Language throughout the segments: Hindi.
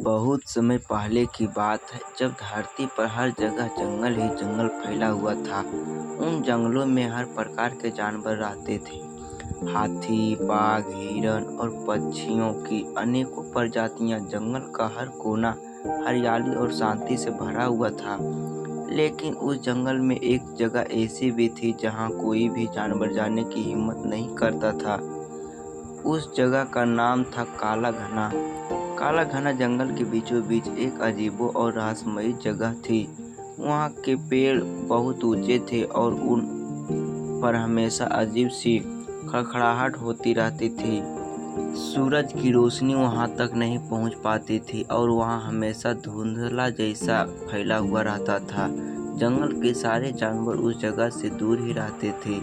बहुत समय पहले की बात है जब धरती पर हर जगह जंगल ही जंगल फैला हुआ था। उन जंगलों में हर प्रकार के जानवर रहते थे। हाथी, बाघ, हिरण और पक्षियों की अनेकों प्रजातियां। जंगल का हर कोना हरियाली और शांति से भरा हुआ था। लेकिन उस जंगल में एक जगह ऐसी भी थी जहां कोई भी जानवर जाने की हिम्मत नहीं करता था। उस जगह का नाम था काला घना। काला घना जंगल के बीचों बीच एक अजीबो और रहस्यमयी जगह थी। वहाँ के पेड़ बहुत ऊंचे थे और उन पर हमेशा अजीब सी खड़खड़ाहट होती रहती थी। सूरज की रोशनी वहाँ तक नहीं पहुँच पाती थी और वहाँ हमेशा धुंधला जैसा फैला हुआ रहता था। जंगल के सारे जानवर उस जगह से दूर ही रहते थे,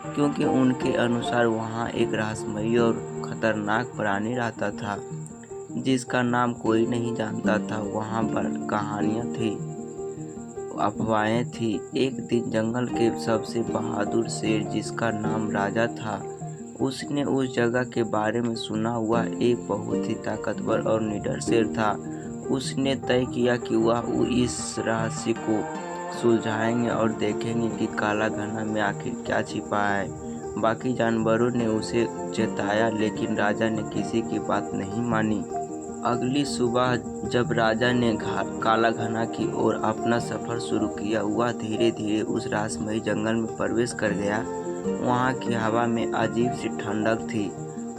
क्योंकि उनके अनुसार वहाँ एक रहस्यमयी और खतरनाक प्राणी रहता था जिसका नाम कोई नहीं जानता था। वहाँ पर कहानियाँ थी, अफवाहें थी। एक दिन जंगल के सबसे बहादुर शेर, जिसका नाम राजा था, उसने उस जगह के बारे में सुना हुआ एक बहुत ही ताकतवर और निडर शेर था। उसने तय किया कि वह इस रहस्य को सुलझाएंगे और देखेंगे कि काला घना में आखिर क्या छिपा है। बाकी जानवरों ने उसे चेताया, लेकिन राजा ने किसी की बात नहीं मानी। अगली सुबह जब राजा ने काला घना की ओर अपना सफर शुरू किया, वह धीरे धीरे उस रहस्यमयी जंगल में प्रवेश कर गया। वहाँ की हवा में अजीब सी ठंडक थी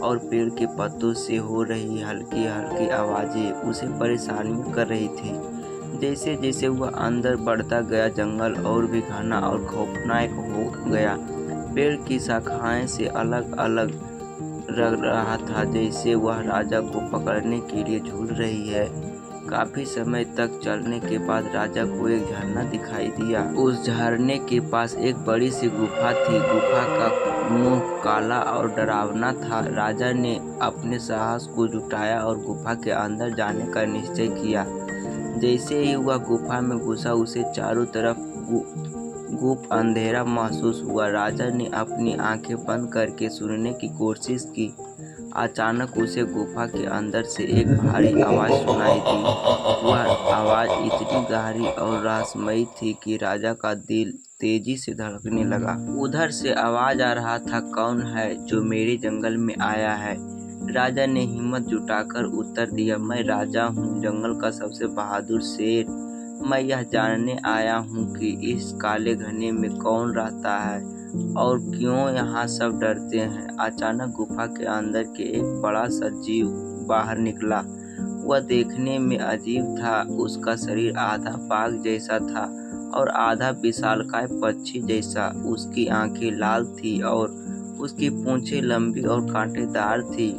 और पेड़ के पत्तों से हो रही हल्की हल्की आवाजें उसे परेशानियां कर रही थी। जैसे जैसे वह अंदर बढ़ता गया, जंगल और भी घना और खौफनाक हो गया। पेड़ की शाखाएं से अलग अलग लग रहा था, जैसे वह राजा को पकड़ने के लिए झूल रही है। काफी समय तक चलने के बाद राजा को एक झरना दिखाई दिया। उस झरने के पास एक बड़ी सी गुफा थी। गुफा का मुंह काला और डरावना था। राजा ने अपने साहस को जुटाया और गुफा के अंदर जाने का निश्चय किया। जैसे ही वह गुफा में घुसा, उसे चारों तरफ गुप्त अंधेरा महसूस हुआ। राजा ने अपनी आंखें बंद करके सुनने की कोशिश की। अचानक उसे गुफा के अंदर से एक भारी आवाज सुनाई दी। वह आवाज इतनी गहरी और रहस्यमयी थी कि राजा का दिल तेजी से धड़कने लगा। उधर से आवाज आ रहा था, कौन है जो मेरे जंगल में आया है? राजा ने हिम्मत जुटाकर उत्तर दिया, मैं राजा हूँ, जंगल का सबसे बहादुर शेर। मैं यह जानने आया हूँ कि इस काले घने में कौन रहता है और क्यों यहाँ सब डरते हैं। अचानक गुफा के अंदर के एक बड़ा सा जीव बाहर निकला। वह देखने में अजीब था। उसका शरीर आधा बाघ जैसा था और आधा विशालकाय पक्षी जैसा। उसकी आंखें लाल थी और उसकी पूंछें लंबी और कांटेदार थी।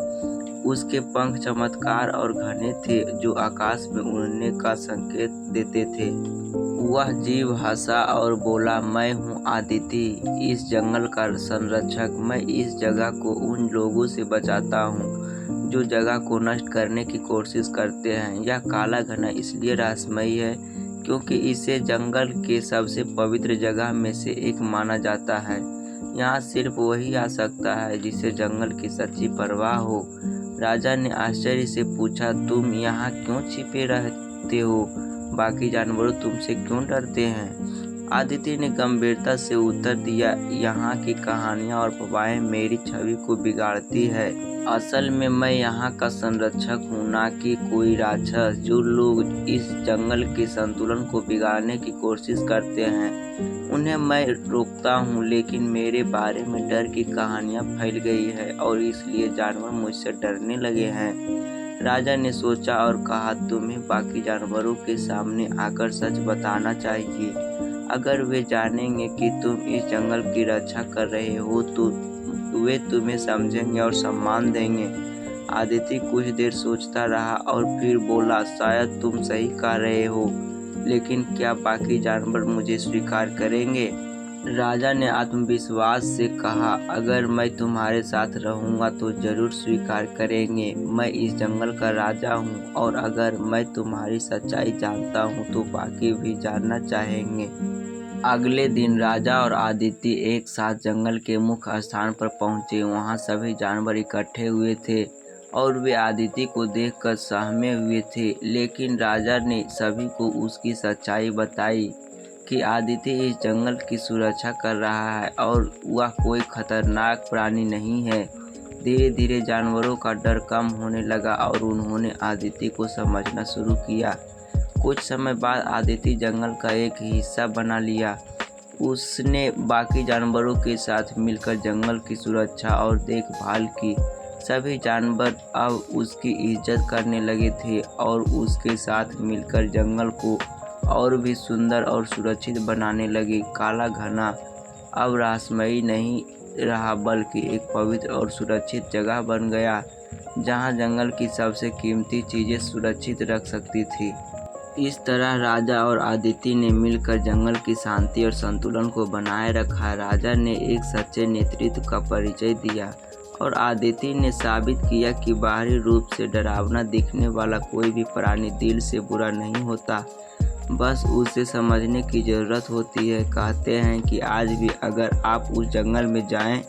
उसके पंख चमत्कार और घने थे, जो आकाश में उड़ने का संकेत देते थे। वह जीव हंसा और बोला, मैं हूँ आदिति, इस जंगल का संरक्षक। मैं इस जगह को उन लोगों से बचाता हूँ जो जगह को नष्ट करने की कोशिश करते हैं। यह काला घना इसलिए रहस्यमयी है क्योंकि इसे जंगल के सबसे पवित्र जगह में से एक माना जाता है। यहाँ सिर्फ वही आ सकता है जिसे जंगल की सच्ची परवाह हो। राजा ने आश्चर्य से पूछा, तुम यहाँ क्यों छिपे रहते हो? बाकी जानवर तुमसे क्यों डरते हैं? आदित्य ने गंभीरता से उत्तर दिया, यहाँ की कहानियाँ और अफवाहें मेरी छवि को बिगाड़ती है। असल में मैं यहाँ का संरक्षक हूँ, ना कि कोई राक्षस। जो लोग इस जंगल के संतुलन को बिगाड़ने की कोशिश करते हैं, उन्हें मैं रोकता हूँ। लेकिन मेरे बारे में डर की कहानियाँ फैल गई है और इसलिए जानवर मुझसे डरने लगे हैं। राजा ने सोचा और कहा, तुम्हें बाकी जानवरों के सामने आकर सच बताना चाहिए। अगर वे जानेंगे कि तुम इस जंगल की रक्षा कर रहे हो तो वे तुम्हें समझेंगे और सम्मान देंगे। आदित्य कुछ देर सोचता रहा और फिर बोला, शायद तुम सही कह रहे हो, लेकिन क्या बाकी जानवर मुझे स्वीकार करेंगे? राजा ने आत्मविश्वास से कहा, अगर मैं तुम्हारे साथ रहूंगा तो जरूर स्वीकार करेंगे। मैं इस जंगल का राजा हूँ और अगर मैं तुम्हारी सच्चाई जानता हूँ तो बाकी भी जानना चाहेंगे। अगले दिन राजा और आदित्य एक साथ जंगल के मुख्य स्थान पर पहुंचे। वहां सभी जानवर इकट्ठे हुए थे और वे आदित्य को देखकर सहमे हुए थे। लेकिन राजा ने सभी को उसकी सच्चाई बताई कि आदित्य इस जंगल की सुरक्षा कर रहा है और वह कोई खतरनाक प्राणी नहीं है। धीरे धीरे जानवरों का डर कम होने लगा और उन्होंने आदित्य को समझना शुरू किया। कुछ समय बाद आदित्य जंगल का एक हिस्सा बना लिया। उसने बाकी जानवरों के साथ मिलकर जंगल की सुरक्षा और देखभाल की। सभी जानवर अब उसकी इज्जत करने लगे थे और उसके साथ मिलकर जंगल को और भी सुंदर और सुरक्षित बनाने लगे। काला घना अब रहस्यमयी नहीं रहा, बल्कि एक पवित्र और सुरक्षित जगह बन गया, जहां जंगल की सबसे कीमती चीजें सुरक्षित रख सकती थी। इस तरह राजा और आदित्य ने मिलकर जंगल की शांति और संतुलन को बनाए रखा। राजा ने एक सच्चे नेतृत्व का परिचय दिया और आदित्य ने साबित किया कि बाहरी रूप से डरावना दिखने वाला कोई भी प्राणी दिल से बुरा नहीं होता, बस उसे समझने की ज़रूरत होती है। कहते हैं कि आज भी अगर आप उस जंगल में जाएं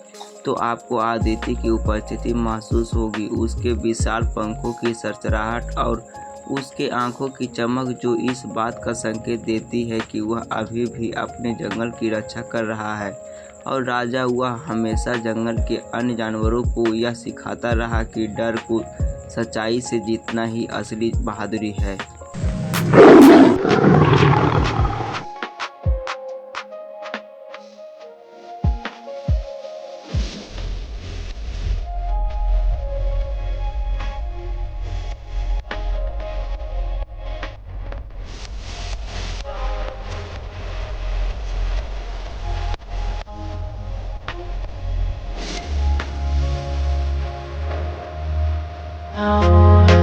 तो आपको आदित्य की उपस्थिति महसूस होगी, उसके विशाल पंखों की सरसराहट और उसके आंखों की चमक, जो इस बात का संकेत देती है कि वह अभी भी अपने जंगल की रक्षा कर रहा है। और राजा वह हमेशा जंगल के अन्य जानवरों को यह सिखाता रहा कि डर को सच्चाई से जीतना ही असली बहादुरी है। Now